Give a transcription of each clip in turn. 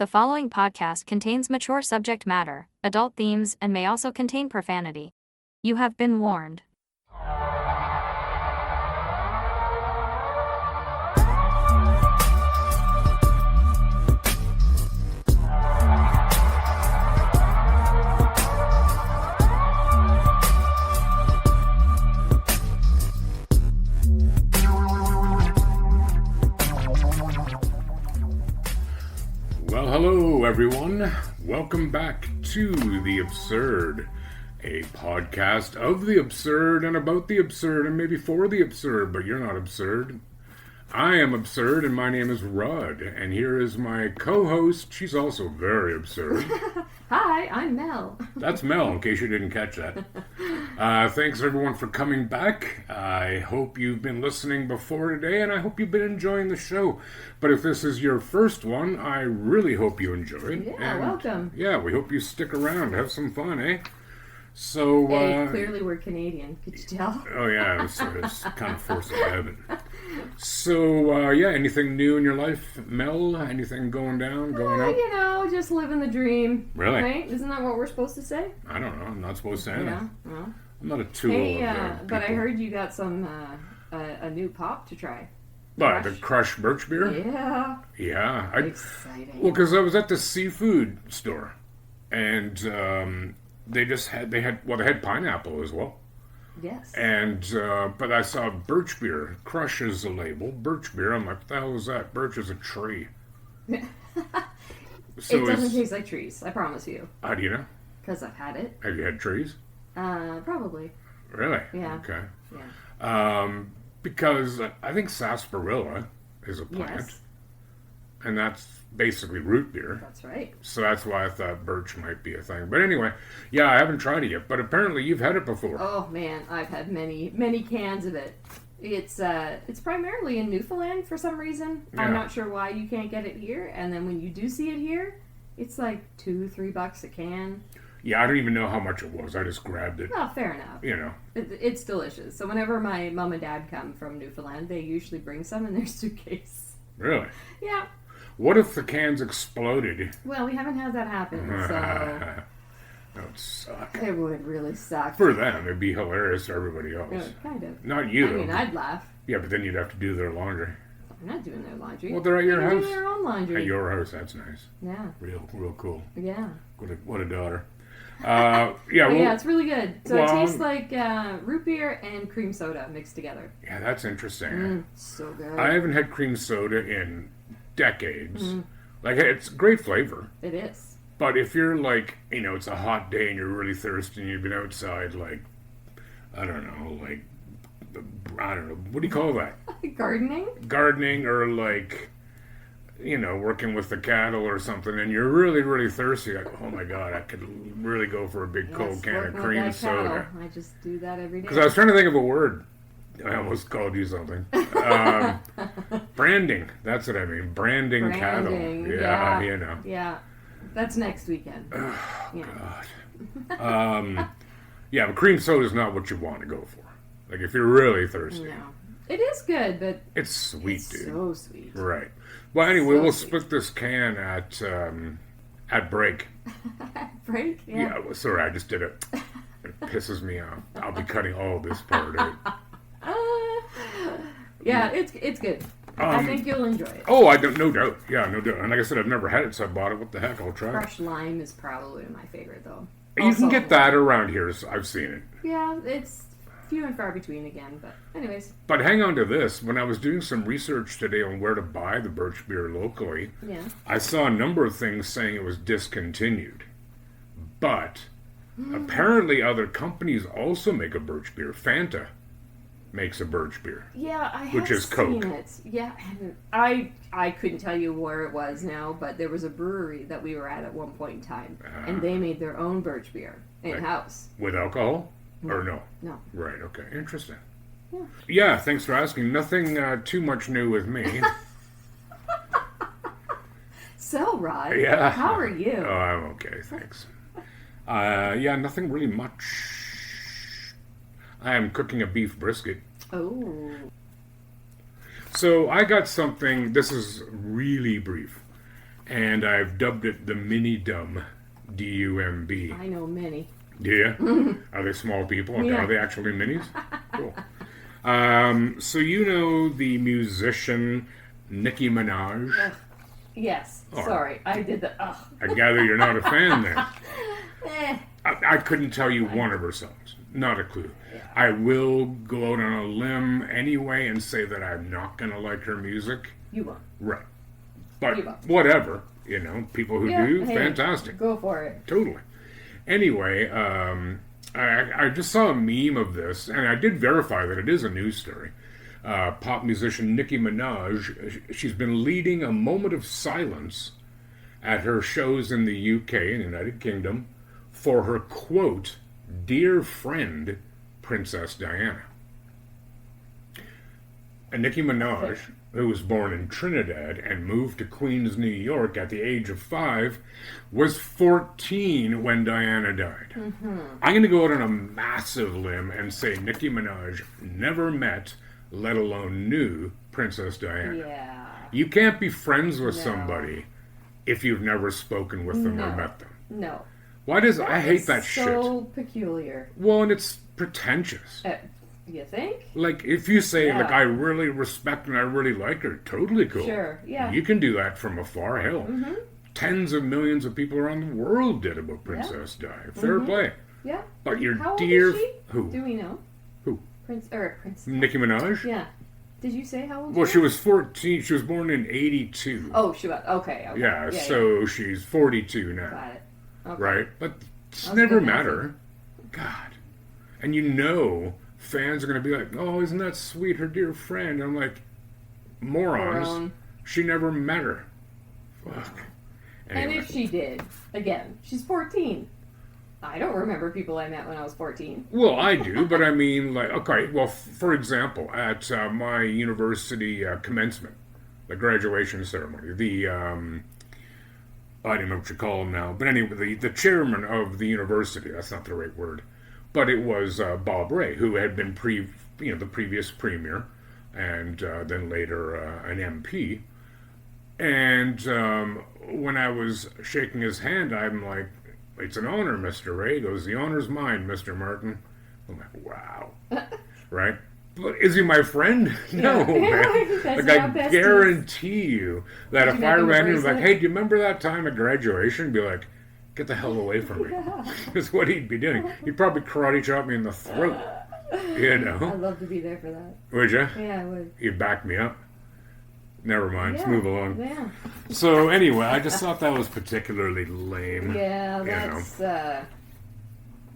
The following podcast contains mature subject matter, adult themes, and may also contain profanity. You have been warned. Well, hello everyone. Welcome back to The Absurd, a podcast of the absurd and about the absurd and maybe for the absurd, but you're not absurd. I am absurd and my name is Rod, and here is my co-host. She's also very absurd. Hi, I'm Mel. That's Mel, in case you didn't catch that. Thanks everyone for coming back. I hope you've been listening before today, and I hope you've been enjoying the show. But if this is your first one, I really hope you enjoyed. Yeah, welcome. Yeah, we hope you stick around, have some fun, eh? So, Hey, clearly we're Canadian, could you tell? Oh yeah, it's kind of force of habit. So, yeah, anything new in your life, Mel? Anything going down, going up? You know, just living the dream. Really? Right? Isn't that what we're supposed to say? I don't know. I'm not supposed to say Yeah. anything. Well. I'm not a tool Hey, of but I people. heard you got some, a new pop to try. What, the Crush birch beer? Yeah. Yeah. Exciting. Well, because I was at the seafood store, and they had pineapple as well. Yes. And, but I saw birch beer. Crush is the label. Birch beer. I'm like, what the hell is that? Birch is a tree. So it doesn't taste like trees, I promise you. How do you know? Because I've had it. Have you had trees? Probably. Really? Yeah. Okay. Yeah. Because I think sarsaparilla is a plant. Yes. And that's basically root beer. That's right. So that's why I thought birch might be a thing. But anyway, yeah, I haven't tried it yet. But apparently you've had it before. Oh man, I've had many cans of it. It's primarily in Newfoundland for some reason. Yeah. I'm not sure why you can't get it here. And then when you do see it here, it's like $2-3 a can. Yeah, I don't even know how much it was. I just grabbed it. Well, fair enough. You know. It's delicious. So whenever my mom and dad come from Newfoundland, they usually bring some in their suitcase. Really? Yeah. What if the cans exploded? Well, we haven't had that happen, so That would suck. it would really suck. For them, it'd be hilarious for everybody else. Yeah, kind of. Not you, I mean, though. I'd laugh. Yeah, but then you'd have to do their laundry. I'm not doing their laundry. Well, they're at your They're house. doing their own laundry. At your house, that's nice. Yeah. Real cool. Yeah. What a daughter. Yeah, But well, yeah, it's really good. So well, it tastes like root beer and cream soda mixed together. yeah, that's interesting. So good. I haven't had cream soda in decades. Like, it's great flavor. It is. But if you're like, you know, it's a hot day and you're really thirsty and you've been outside, like, I don't know, what do you call that? Gardening? Gardening or like, you know, working with the cattle or something, and you're really, really thirsty. Like, oh my God, I could really go for a big cold can of working with cream that cattle. soda. I just do that every day. Because I was trying to think of a word. I almost called you something. Branding. That's what I mean. Branding cattle. Yeah, you know. Yeah. That's next weekend. Oh, Yeah. God. Yeah, but cream soda is not what you want to go for. Like, if you're really thirsty. No. It is good, but It's sweet, it's dude. so sweet. Right. Well, anyway, So we'll sweet. split this can at break. Break? Yeah, well, sorry, I just did it. It pisses me off. I'll be cutting all this part out. Yeah, it's good. I think you'll enjoy it. Oh, no doubt. Yeah, no doubt. And like I said, I've never had it, so I bought it. What the heck? I'll try it. Fresh lime is probably my favorite, though. You Also- can get that around here. So I've seen it. Yeah, it's few and far between again, but anyways. But hang on to this. When I was doing some research today on where to buy the birch beer locally, Yeah. I saw a number of things saying it was discontinued. But apparently other companies also make a birch beer. Fanta makes a birch beer. Yeah, I Which have is Coke. seen it. Yeah, and I couldn't tell you where it was now, but there was a brewery that we were at one point in time, and they made their own birch beer in-house. With alcohol? Or no? No. Right, okay. Interesting. Yeah. Yeah, thanks for asking. Nothing too much new with me. So, Rod, Yeah. how are you? Oh, I'm okay, thanks. Yeah, nothing really much. I am cooking a beef brisket. Oh. So I got something, this is really brief. And I've dubbed it the mini dumb, D-U-M-B. I know many. Do you? Are they small people? Yeah. Are they actually minis? Cool. So you know the musician Nicki Minaj? Ugh. Yes. Oh. Sorry, I did the. Ugh. I gather you're not a fan then. Eh. I couldn't tell you one of her songs. Not a clue. Yeah. I will go out on a limb anyway and say that I'm not going to like her music. You won't. Right. You But won't. whatever. You know, people who Yeah, do, hey, fantastic. Go for it. Totally. Anyway, I just saw a meme of this, and I did verify that it is a news story. Pop musician Nicki Minaj, she's been leading a moment of silence at her shows in the UK and United Kingdom for her, quote, dear friend, Princess Diana. And Nicki Minaj, who was born in Trinidad and moved to Queens, New York at the age of 5, was 14 when Diana died. Mm-hmm. I'm going to go out on a massive limb and say Nicki Minaj never met, let alone knew, Princess Diana. Yeah. You can't be friends with No. somebody if you've never spoken with them or No. met them. No. Why does I hate that It's shit? so peculiar. Well, and it's pretentious. You think? Like, if you say, Yeah. like, I really respect and I really like her, totally cool. Sure. Yeah. You can do that from afar. Hell, Mm-hmm. tens of millions of people around the world did about Princess Di. Fair Mhm. play. Yeah. But your How old dear... is she? Who? Do we know? Who? Prince. Nicki Minaj? Yeah. Did you say how old? Well, she was 14. She was born in 82. Oh, she was. Okay. Yeah, so she's 42 now. Got it. Okay. Right? But it's That's never good matter. God. And you know, fans are going to be like, oh, isn't that sweet, her dear friend? And I'm like, morons. Moron. She never met her. Fuck. And Anyway. if she did, again, she's 14. I don't remember people I met when I was 14. Well, I do, but I mean, like, okay, well, for example, at my university commencement, the graduation ceremony, the, I don't know what you call him now, but anyway, the chairman of the university, that's not the right word, but it was Bob Ray, who had been the previous premier, and then later an MP. And when I was shaking his hand, I'm like, it's an honor, Mr. Ray. He goes, the honor's mine, Mr. Martin. I'm like, wow. Right? But is he my friend? No, man. That's Like, how I besties- guarantee you that Did if you I make him a ran into him, like, bracelet? hey, do you remember that time at graduation? Be like, get the hell away from me. Yeah. That's what he'd be doing. He'd probably karate chop me in the throat. You I'd know? love to be there for that. Would you? Yeah, I would. You'd back me up. Never mind. Let's Yeah, move along. Yeah. So anyway, I just thought that was particularly lame. Yeah,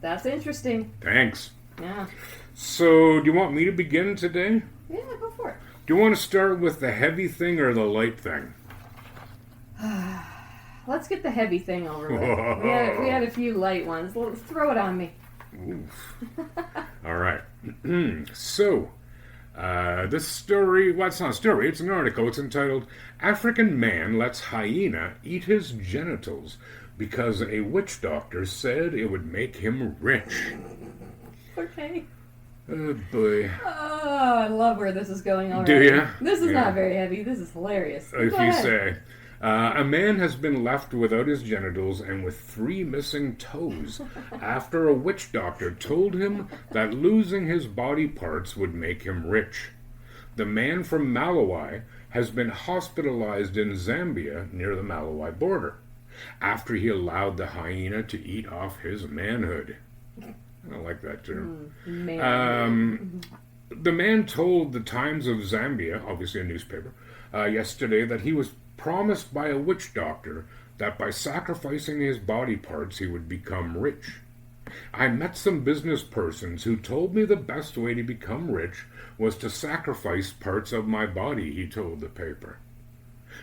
that's interesting. Thanks. Yeah. So, do you want me to begin today? Yeah, go for it. Do you want to start with the heavy thing or the light thing? Let's get the heavy thing over with. We had a few light ones. Let's throw it on me. Oof. All right. So, this story, well, it's not a story, it's an article. It's entitled, African Man Lets Hyena Eat His Genitals Because a Witch Doctor Said It Would Make Him Rich. Okay. Oh, boy. Oh, I love where this is going already. Do ya? This is Yeah. not very heavy. This is hilarious. If Go you ahead. say. A man has been left without his genitals and with 3 missing toes after a witch doctor told him that losing his body parts would make him rich. The man from Malawi has been hospitalized in Zambia near the Malawi border after he allowed the hyena to eat off his manhood. I like that term. Man. The man told the Times of Zambia, obviously a newspaper, yesterday that he was promised by a witch doctor that by sacrificing his body parts he would become rich. I met some business persons who told me the best way to become rich was to sacrifice parts of my body, he told the paper.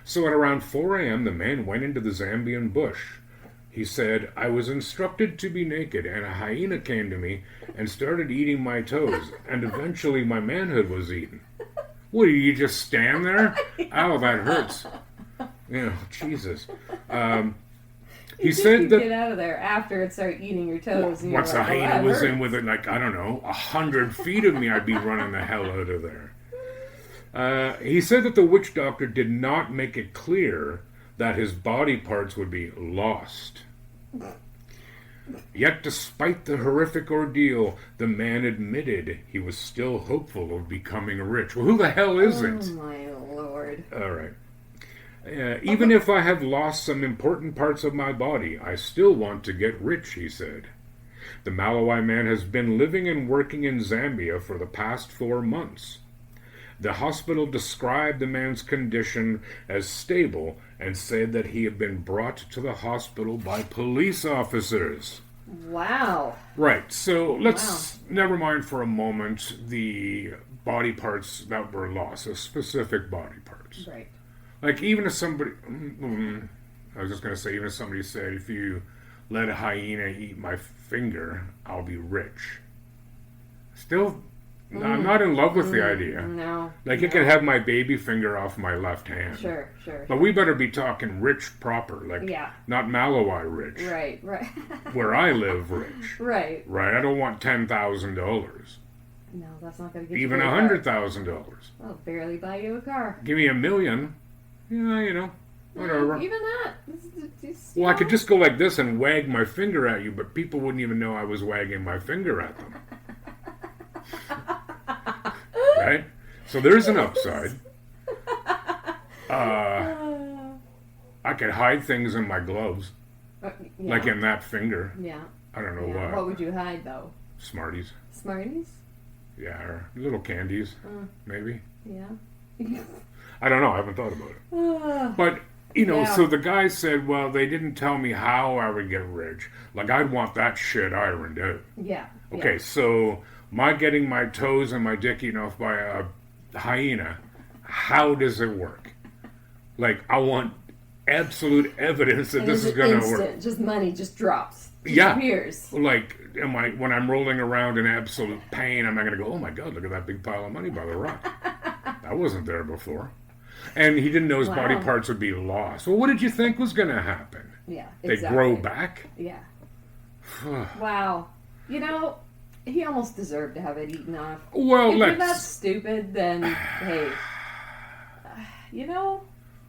So at around 4 a.m. the man went into the Zambian bush. He said, I was instructed to be naked, and a hyena came to me and started eating my toes, and eventually my manhood was eaten. What, do you just stand there? Ow, that hurts. You know, Jesus. He said that... Get out of there after it started eating your toes. And Once you're a like, hyena that was hurts. in within, like, I don't know, 100 feet of me, I'd be running the hell out of there. He said that the witch doctor did not make it clear that his body parts would be lost. Yet, despite the horrific ordeal, the man admitted he was still hopeful of becoming rich. Well, who the hell isn't? Oh, my Lord. All right. Even if I have lost some important parts of my body, I still want to get rich, he said. The Malawi man has been living and working in Zambia for the past 4 months. The hospital described the man's condition as stable and said that he had been brought to the hospital by police officers. Wow. Right, so let's never mind for a moment the body parts that were lost, the specific body parts. Right. Like, even if somebody, I was just going to say, even if somebody said, if you let a hyena eat my finger, I'll be rich. Still, I'm not in love with the idea. No. Like, it could have my baby finger off my left hand. Sure. But we better be talking rich proper, like, not Malawi rich. Right. Where I live rich. Right. Right, I don't want $10,000. No, that's not going to get you Even a car. $100,000. I'll barely buy you a car. Give me $1 million. Yeah, you know, whatever. Even that. Well, I could just go like this and wag my finger at you, but people wouldn't even know I was wagging my finger at them. Right? So there's an upside. I could hide things in my gloves, like in that finger. Yeah. I don't know what. What would you hide, though? Smarties. Smarties? Yeah, or little candies, maybe. Yeah. I don't know. I haven't thought about it. But, you know, so the guy said, well, they didn't tell me how I would get rich. Like, I'd want that shit ironed out. Yeah. Okay, so my getting my toes and my dick eaten off by a hyena, how does it work? Like, I want absolute evidence that this is going to work. Just money just drops. Yeah. Disappears. Like, when I'm rolling around in absolute pain, am I going to go, oh my God, look at that big pile of money by the rock? That wasn't there before. And he didn't know his body parts would be lost. Well, what did you think was going to happen? Yeah, They grow back? Yeah. Wow. You know, he almost deserved to have it eaten off. Well, if you're that stupid, then, hey, you know?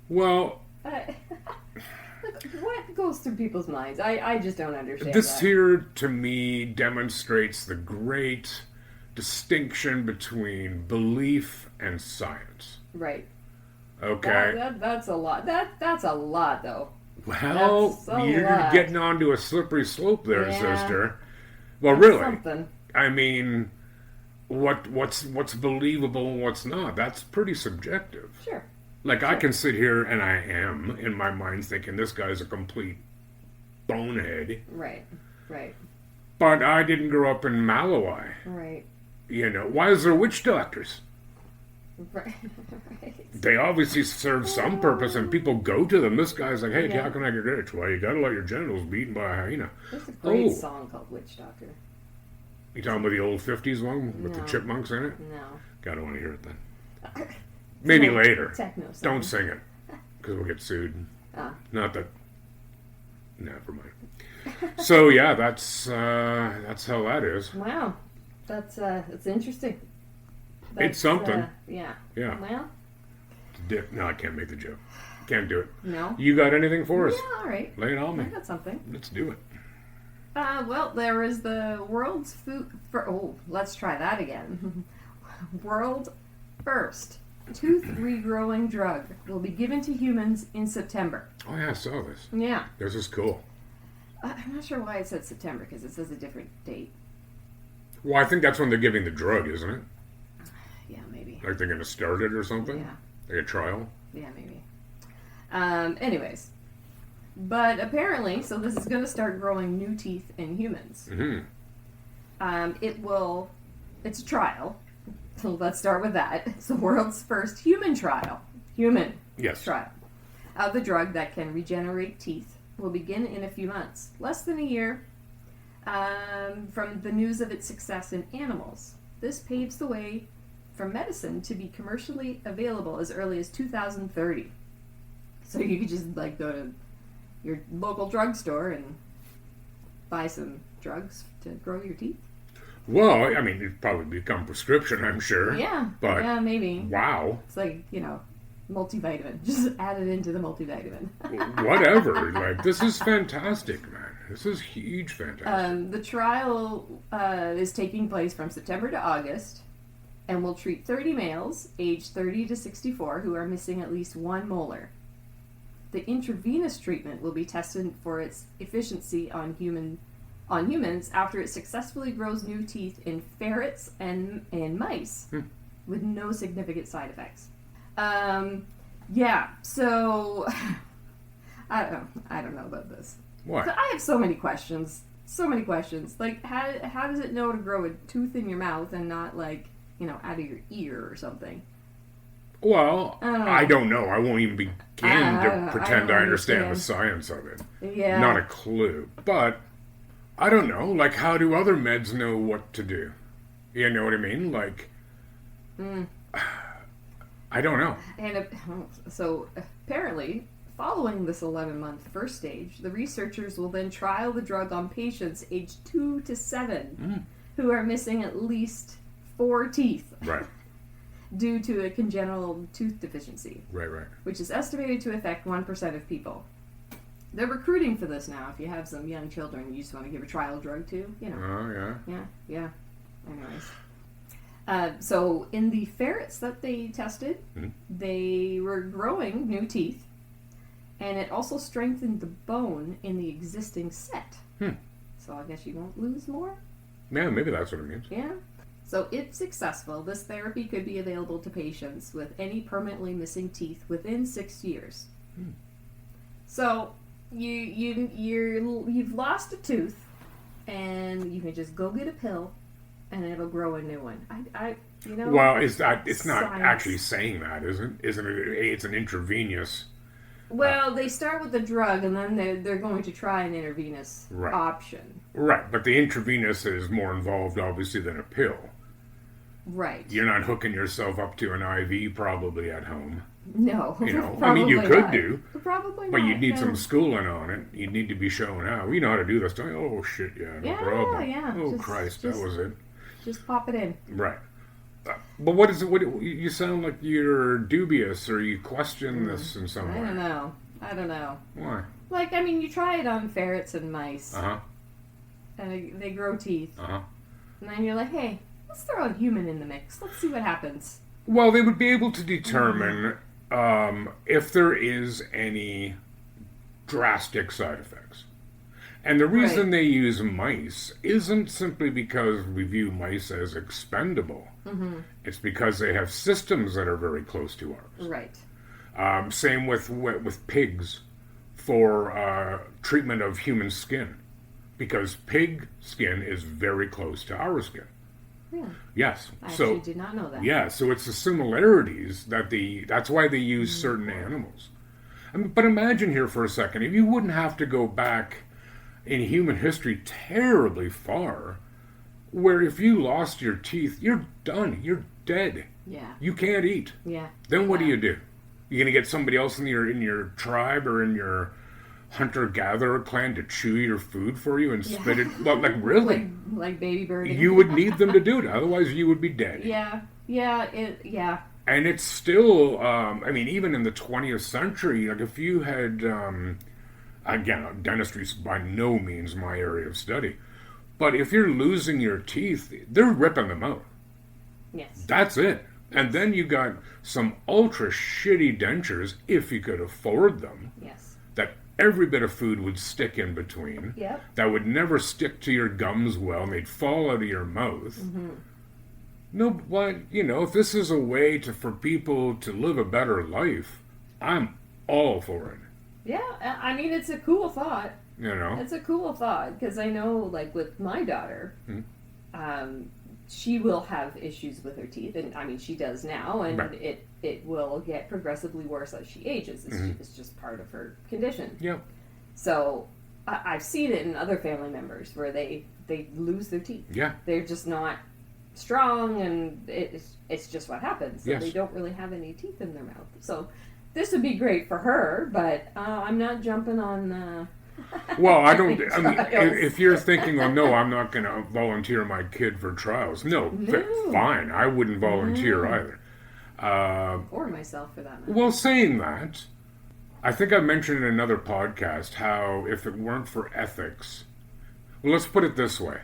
Well... Look, what goes through people's minds? I just don't understand this that. here, to me, demonstrates the great distinction between belief and science. Right. Okay. That's a lot. That's a lot, though. Well, you're getting onto a slippery slope there, sister. Well, That's really. something. I mean, what's believable and what's not? That's pretty subjective. Sure. Like, I can sit here, and I am, in my mind, thinking this guy's a complete bonehead. Right. But I didn't grow up in Malawi. Right. You know, why is there witch doctors? Right. They obviously serve some purpose, and people go to them. This guy's like, hey, how can I get rich? Well, you gotta let your genitals be eaten by a hyena. There's a great song called Witch Doctor. You talking about the old 50s one with the No. chipmunks in it? No. God, I want to hear it then. Maybe later. Techno song. Don't sing it, because we'll get sued. Not that. Never mind. So yeah, that's how that is. Wow, that's interesting. It's something. Yeah. Well. No, I can't make the joke. Can't do it. No. You got anything for us? Yeah, all right. Lay it on me. I got something. Let's do it. Well, there is the world's food. Let's try that again. World first tooth regrowing drug will be given to humans in September. Oh yeah, I saw this. Yeah. This is cool. I'm not sure why it said September because it says a different date. Well, I think that's when they're giving the drug, isn't it? Yeah, maybe. Like they're going to start it or something? Yeah. Like a trial? Yeah, maybe. Anyways. But apparently, so this is going to start growing new teeth in humans. Mm-hmm. It's a trial. So let's start with that. It's the world's first human trial. Trial. Of the drug that can regenerate teeth will begin in a few months. Less than a year from the news of its success in animals. This paves the way for medicine to be commercially available as early as 2030. So you could just like go to your local drugstore and buy some drugs to grow your teeth. Well, I mean, it'd probably become prescription, I'm sure. Yeah. But yeah, maybe. Wow. It's like, multivitamin. Just add it into the multivitamin. Whatever. Like, this is fantastic, man. This is huge fantastic. The trial is taking place from September to August and will treat 30 males aged 30 to 64 who are missing at least one molar. The intravenous treatment will be tested for its efficiency on humans after it successfully grows new teeth in ferrets and mice with no significant side effects. So I don't know about this. What? So I have so many questions. Like, how does it know to grow a tooth in your mouth and not, like, out of your ear or something? Well, I don't know. I won't even begin to pretend I understand the science of it. Yeah. Not a clue. But I don't know. Like, how do other meds know what to do? You know what I mean? Like, I don't know. And so apparently, following this 11-month first stage, the researchers will then trial the drug on patients aged 2 to 7 who are missing at least 4 teeth. Right. Due to a congenital tooth deficiency. Right. Which is estimated to affect 1% of people. They're recruiting for this now. If you have some young children you just want to give a trial drug to, Oh, yeah. Yeah. Anyways. So in the ferrets that they tested, they were growing new teeth, and it also strengthened the bone in the existing set. So I guess you won't lose more? Yeah, maybe that's what it means. Yeah. So if successful, this therapy could be available to patients with any permanently missing teeth within 6 years. So you've lost a tooth, and you can just go get a pill, and it'll grow a new one. Well, it's not science. actually saying that, isn't it? It's an intravenous. Well, they start with the drug, and then they're going to try an intravenous option. Right, but the intravenous is more involved, obviously, than a pill. Right. You're not hooking yourself up to an IV probably at home. No. I mean, you could do. Probably but not. you'd need some schooling on it. You'd need to be shown how. You know how to do this, don't you? Oh, shit, no problem. Yeah. Oh, Christ, that was it. Just pop it in. Right. But what is it? What you sound like you're dubious, or you question this in some way. I don't know. Why? Like, I mean, you try it on ferrets and mice. Uh-huh. And they grow teeth. Uh-huh. And then you're like, hey, let's throw a human in the mix. Let's see what happens. Well, they would be able to determine if there is any drastic side effects. And the reason they use mice isn't simply because we view mice as expendable. It's because they have systems that are very close to ours. Right. Same with pigs for treatment of human skin. Because pig skin is very close to our skin. Yeah. Yes. I actually did not know that. Yeah, so it's the similarities that's why they use certain animals. I mean, but imagine here for a second, if you wouldn't have to go back in human history terribly far, where if you lost your teeth, you're done. You're dead. Yeah. You can't eat. Yeah. Then what do? You're gonna get somebody else in your tribe or in your hunter-gatherer clan to chew your food for you and spit it. Well, like really? Like baby bird. You would need them to do it. Otherwise, you would be dead. Yeah. And it's still, I mean, even in the 20th century, like if you had, again, dentistry's by no means my area of study, but if you're losing your teeth, they're ripping them out. Yes. That's it. And then you got some ultra shitty dentures, if you could afford them. Yes. That every bit of food would stick in between. Yep. That would never stick to your gums well, and they'd fall out of your mouth. No, but, if this is a way for people to live a better life, I'm all for it. Yeah, I mean, it's a cool thought. It's a cool thought, because I know, like, with my daughter, she will have issues with her teeth, and, I mean, she does now, and it will get progressively worse as she ages. It's just part of her condition. Yeah. So, I've seen it in other family members, where they lose their teeth. Yeah. They're just not strong, and it's just what happens. So they don't really have any teeth in their mouth. So this would be great for her, but I'm not jumping on well, I mean, if you're thinking, oh no, I'm not going to volunteer my kid for trials. No. Fine, I wouldn't volunteer either. Or myself, for that matter. Well, saying that, I think I mentioned in another podcast how if it weren't for ethics, well, let's put it this way.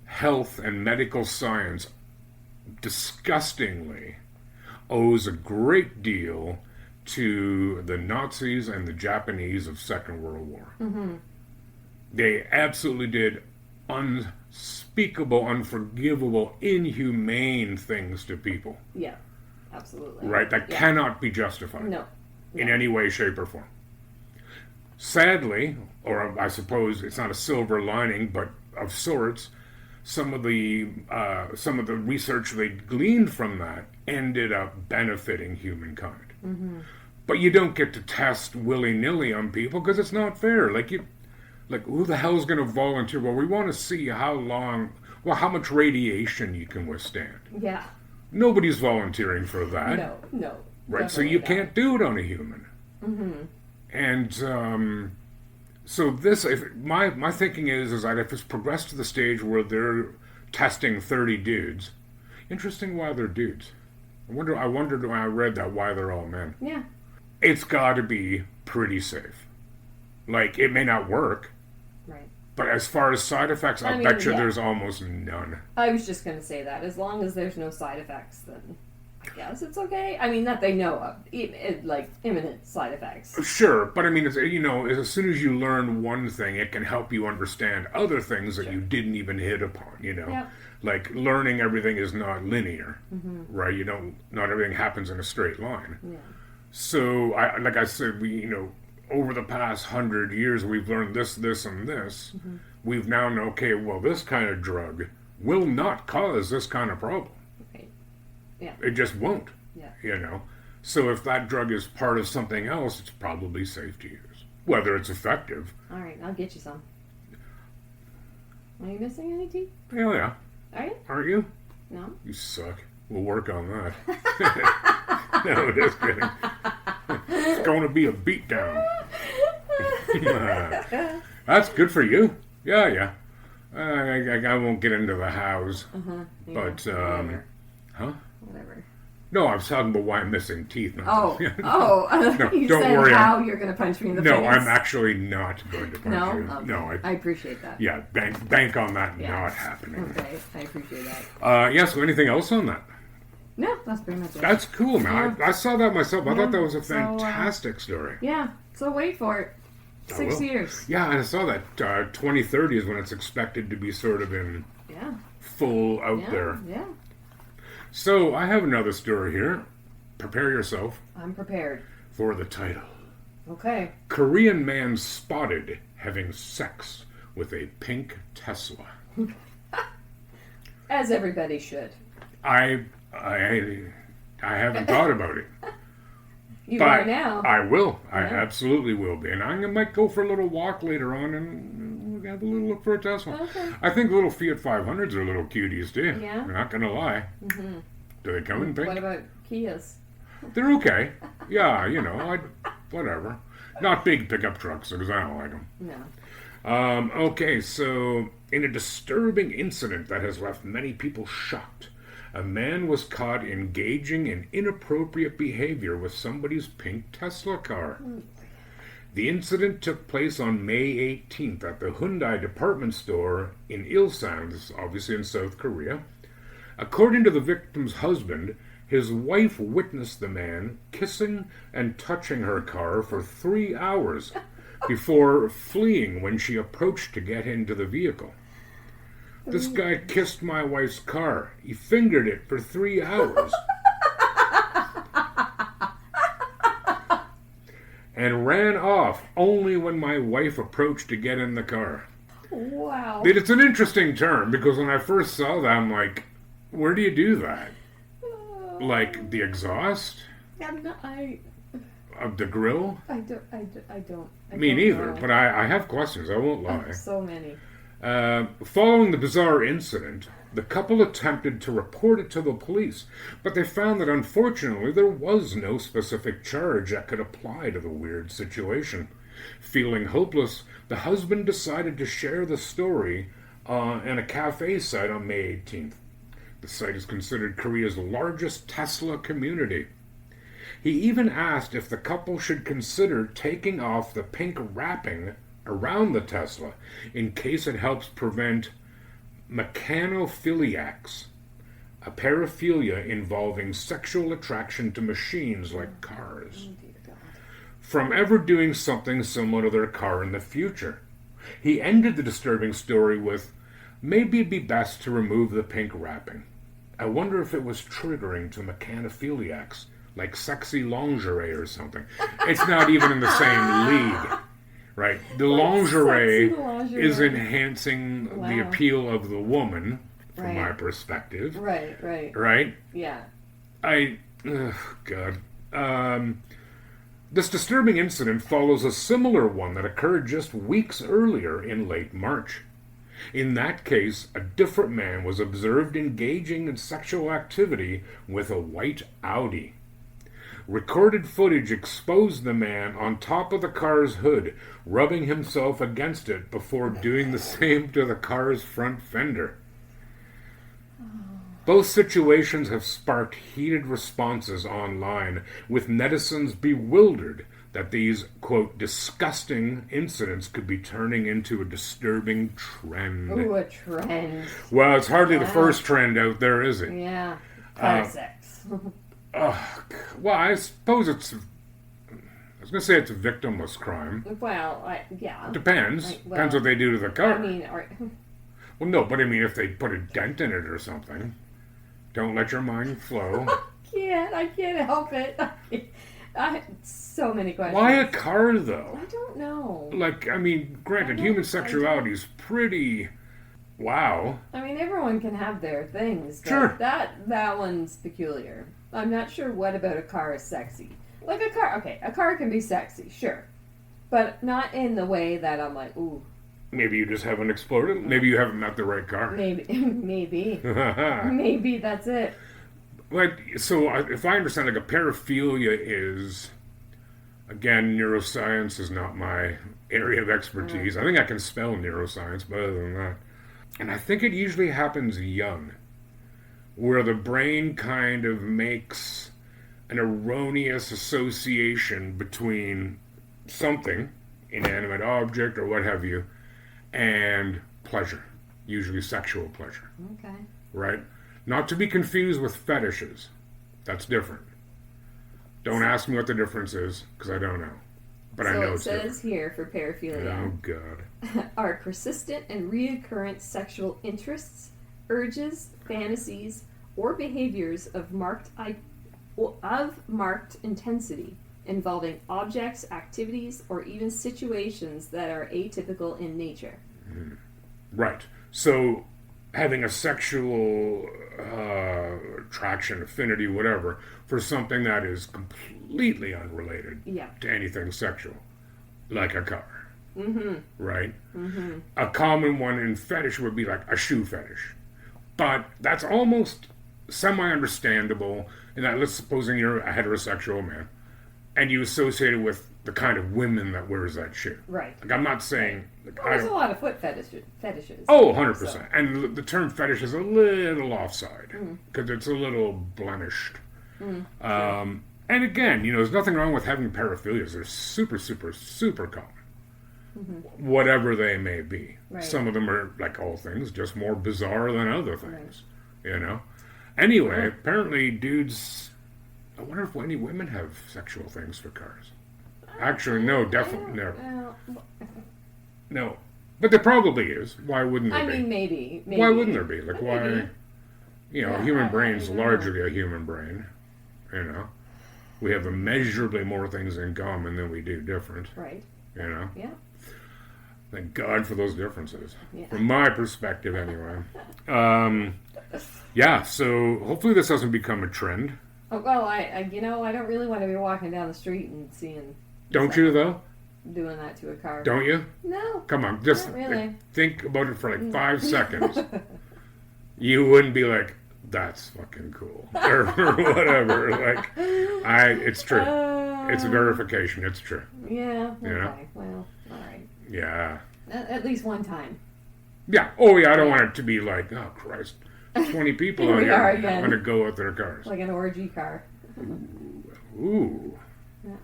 Health and medical science disgustingly owes a great deal to the Nazis and the Japanese of Second World War. Mm-hmm. They absolutely did unspeakable, unforgivable, inhumane things to people. Yeah, absolutely. Right? That cannot be justified. No. In any way, shape, or form. Sadly, or I suppose it's not a silver lining, but of sorts, some of the research they gleaned from that ended up benefiting humankind. Mm-hmm. But you don't get to test willy-nilly on people because it's not fair. Like who the hell's going to volunteer? Well, we want to see how much radiation you can withstand. Yeah. Nobody's volunteering for that. No. Right, so you can't do it on a human. Mm-hmm. And so my thinking is that if it's progressed to the stage where they're testing 30 dudes, interesting why they're dudes. I wondered when I read that why they're all men. Yeah. It's got to be pretty safe. Like, it may not work. Right. But as far as side effects, I bet you there's almost none. I was just going to say that. As long as there's no side effects, then I guess it's okay. I mean, that they know of. Like, imminent side effects. Sure, but I mean, as soon as you learn one thing, it can help you understand other things that you didn't even hit upon, Yeah. Like, learning everything is not linear, Mm-hmm. right? Not everything happens in a straight line. Yeah. So, like I said, over the past 100 years, we've learned this, and this. Mm-hmm. We've now known, okay, well, this kind of drug will not cause this kind of problem. Okay. Yeah. It just won't. Yeah. So if that drug is part of something else, it's probably safe to use. Whether it's effective. All right, I'll get you some. Are you missing any teeth? Hell yeah. Are you? Aren't you? No. You suck. We'll work on that. No, just kidding. It's going to be a beatdown. That's good for you. Yeah. I won't get into the hows. Uh-huh. Yeah, but, whatever. Huh? Whatever. No, I was talking about why I'm missing teeth. No, you don't said worry. How you're going to punch me in the face. No, I'm actually not going to punch you. Okay. No, I appreciate that. Yeah, bank on that not happening. Okay, I appreciate that. So anything else on that? No, that's pretty much it. That's cool, man. Yeah. I saw that myself. I thought that was a So, fantastic story. Yeah, so wait for it. 6 years. Yeah, and I saw that 2030 is when it's expected to be sort of in full out there. Yeah. So I have another story here. Prepare yourself. I'm prepared. For the title. Okay. Korean man spotted having sex with a pink Tesla. As everybody should. I haven't thought about it. You are now. I will. I absolutely will be. And I might go for a little walk later on and have a little look for a Tesla. Okay. I think little Fiat 500s are little cuties too. Yeah? I'm not going to lie. Mm-hmm. Do they come in pink? What about Kias? They're okay. Yeah, whatever. Not big pickup trucks because I don't like them. No. Okay, so in a disturbing incident that has left many people shocked, a man was caught engaging in inappropriate behavior with somebody's pink Tesla car. The incident took place on May 18th at the Hyundai department store in Ilsan, obviously in South Korea. According to the victim's husband, his wife witnessed the man kissing and touching her car for 3 hours before fleeing when she approached to get into the vehicle. This guy kissed my wife's car. He fingered it for 3 hours. And ran off only when my wife approached to get in the car. Wow. It's an interesting term because when I first saw that, I'm like, where do you do that? Like the exhaust? Of the grill? I don't. Me neither, but I have questions. I won't lie. So many. Following the bizarre incident, the couple attempted to report it to the police, but they found that unfortunately there was no specific charge that could apply to the weird situation. Feeling hopeless, the husband decided to share the story on a cafe site on May 18th. The site is considered Korea's largest Tesla community. He even asked if the couple should consider taking off the pink wrapping around the Tesla in case it helps prevent mechanophiliacs, a paraphilia involving sexual attraction to machines like cars, from ever doing something similar to their car in the future. He ended the disturbing story with, "Maybe it'd be best to remove the pink wrapping. I wonder if it was triggering to mechanophiliacs, like sexy lingerie or something." It's not even in the same league, right? The lingerie is enhancing the appeal of the woman, from my perspective. Right? Yeah. God. This disturbing incident follows a similar one that occurred just weeks earlier in late March. In that case, a different man was observed engaging in sexual activity with a white Audi. Recorded footage exposed the man on top of the car's hood, rubbing himself against it before doing the same to the car's front fender. Both situations have sparked heated responses online, with netizens bewildered that these, quote, disgusting incidents could be turning into a disturbing trend. Ooh, a trend. Well, it's hardly the first trend out there, is it? Yeah. Car sex. Well, I suppose it's... I was going to say it's a victimless crime. Well, yeah. Depends. Depends what they do to the car. I mean... Well, no, but I mean, if they put a dent in it or something... Don't let your mind flow. I can't help it. I had so many questions. Why a car, though? I don't know. Like, I mean, granted, human sexuality is pretty... Wow. I mean, everyone can have their things. But sure. That one's peculiar. I'm not sure what about a car is sexy. Like a car, okay, a car can be sexy, sure. But not in the way that I'm like, ooh. Maybe you just haven't explored it. Maybe you haven't met the right car. Maybe. Maybe that's it. Like, so if I understand, like, a paraphilia is, again, neuroscience is not my area of expertise. I think I can spell neuroscience, but other than that. And I think it usually happens young, where the brain kind of makes an erroneous association between something, inanimate object or what have you, and pleasure, usually sexual pleasure. Okay. Right? Not to be confused with fetishes. That's different. Don't ask me what the difference is, because I don't know. But I know it's different. So it says here for paraphilia. Oh, God. Are persistent and reoccurrent sexual interests, urges, fantasies, or behaviors of marked intensity, involving objects, activities, or even situations that are atypical in nature. Right. So having a sexual attraction, affinity, whatever, for something that is completely unrelated to anything sexual, like a car. Mm-hmm. Right? Mm-hmm. A common one in fetish would be like a shoe fetish. But that's almost semi-understandable in that, let's supposing you're a heterosexual man, and you associate it with the kind of women that wears that shoe. Right. Like, I'm not saying... Like, there's a lot of foot fetishes. Oh, 100%. So. And the term fetish is a little offside, because it's a little blemished. Sure. And again, there's nothing wrong with having paraphilias. They're super, super, super common. Mm-hmm. Whatever they may be. Right. Some of them are, like all things, just more bizarre than other things. Right. Anyway, apparently dudes... I wonder if any women have sexual things for cars. Actually, no, definitely no. No. But there probably is. Why wouldn't there be? I mean, maybe. Why wouldn't there be? Like, why... Maybe. A human brain's largely a human brain. We have immeasurably more things in common than we do different. Right. Yeah. Thank God for those differences. Yeah. From my perspective, anyway. So hopefully this doesn't become a trend. Oh, well, I don't really want to be walking down the street and seeing... Don't you, though? Doing that to a car. Don't you? No. Come on, just not really. Think about it for like 5 seconds. You wouldn't be like, that's fucking cool. or whatever. It's true. It's a verification. It's true. Yeah. Okay. Well, all right. Yeah. At least one time. Yeah. Oh, yeah. I don't want it to be like, oh, Christ. 20 people Here out we here are again. having to go with their cars. Like an orgy car. Ooh. Yeah.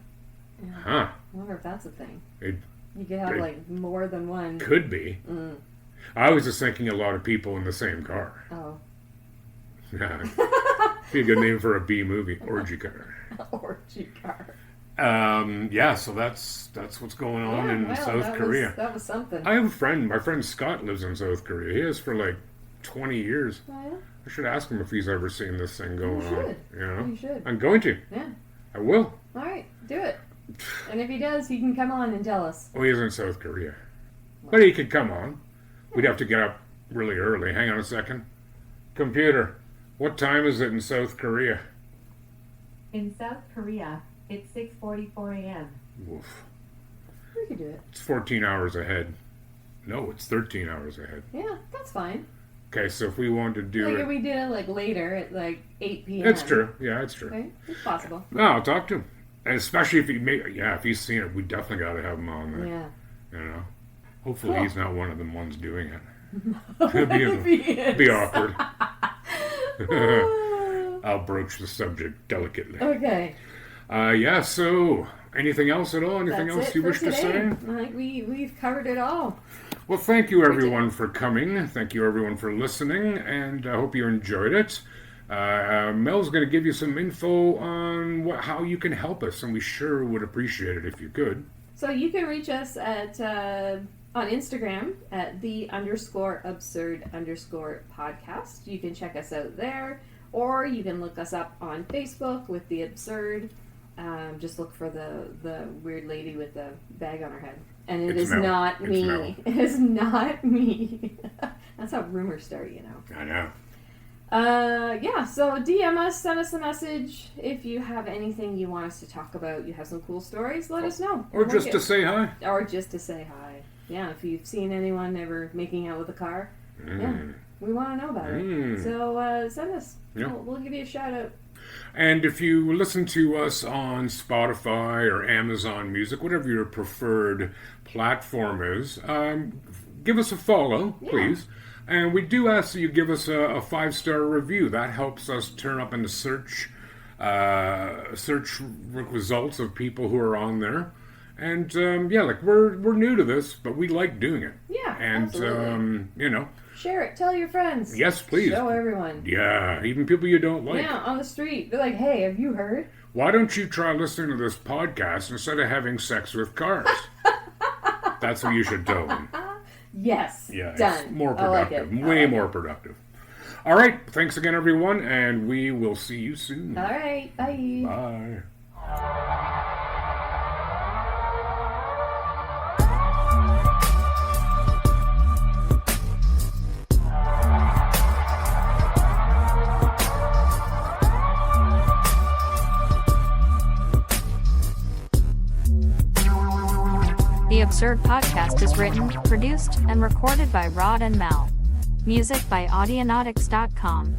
Huh. I wonder if that's a thing. It You could have like more than one. could be. I was just thinking a lot of people in the same car. Oh. Yeah. Be a good name for a B movie, orgy car. Orgy car. Yeah, so that's what's going on in South Korea. That was something. I have a friend. My friend Scott lives in South Korea. He has for like 20 years. Oh, yeah? I should ask him if he's ever seen this thing going on. You know? You should. I'm going to. Yeah. I will. All right, do it. And if he does, he can come on and tell us. Oh, he's in South Korea. But he could come on. We'd have to get up really early. Hang on a second. Computer, what time is it in South Korea? In South Korea, it's 6:44 a.m. Oof. We could do it. It's 14 hours ahead. No, it's 13 hours ahead. Yeah, that's fine. Okay, so if we wanted to do Like it... if we did it like later at like 8 p.m. It's true. Yeah, it's true. Okay, it's possible. No, I'll talk to him. And especially if if he's seen it, we definitely got to have him on there. Yeah. You know? Hopefully he's not one of the ones doing it. If he is. Be awkward. I'll broach the subject delicately. Okay. Yeah, so anything else at all? Anything That's else it you for wish today. to say? I think we've covered it all. Well, thank you everyone for coming. Thank you everyone for listening, and I hope you enjoyed it. Mel's going to give you some info on how you can help us, and we sure would appreciate it if you could. So you can reach us at on Instagram at _absurd_podcast. You can check us out there, or you can look us up on Facebook with The Absurd. Just look for the weird lady with the bag on her head. And it is not me. It is not me. That's how rumors start, you know. I know. Yeah, so DM us, send us a message. If you have anything you want us to talk about, you have some cool stories, let us know. Or just to say hi. Or just to say hi. Yeah, if you've seen anyone ever making out with a car, yeah, we want to know about it. So send us. Yeah. We'll give you a shout out. And if you listen to us on Spotify or Amazon Music, whatever your preferred platform is, give us a follow, please. And we do ask that you give us a 5-star review. That helps us turn up in the search results of people who are on there. And like we're new to this, but we like doing it. Yeah, and absolutely. Share it. Tell your friends. Yes, please. Show everyone. Yeah, even people you don't like. Yeah, on the street. They're like, hey, have you heard? Why don't you try listening to this podcast instead of having sex with cars? That's what you should tell them. Yes. Yeah, done. It's more productive. Way more productive. All right. Thanks again, everyone, and we will see you soon. All right. Bye. Bye. The Absurd Podcast is written, produced, and recorded by Rod and Mel. Music by Audionautics.com.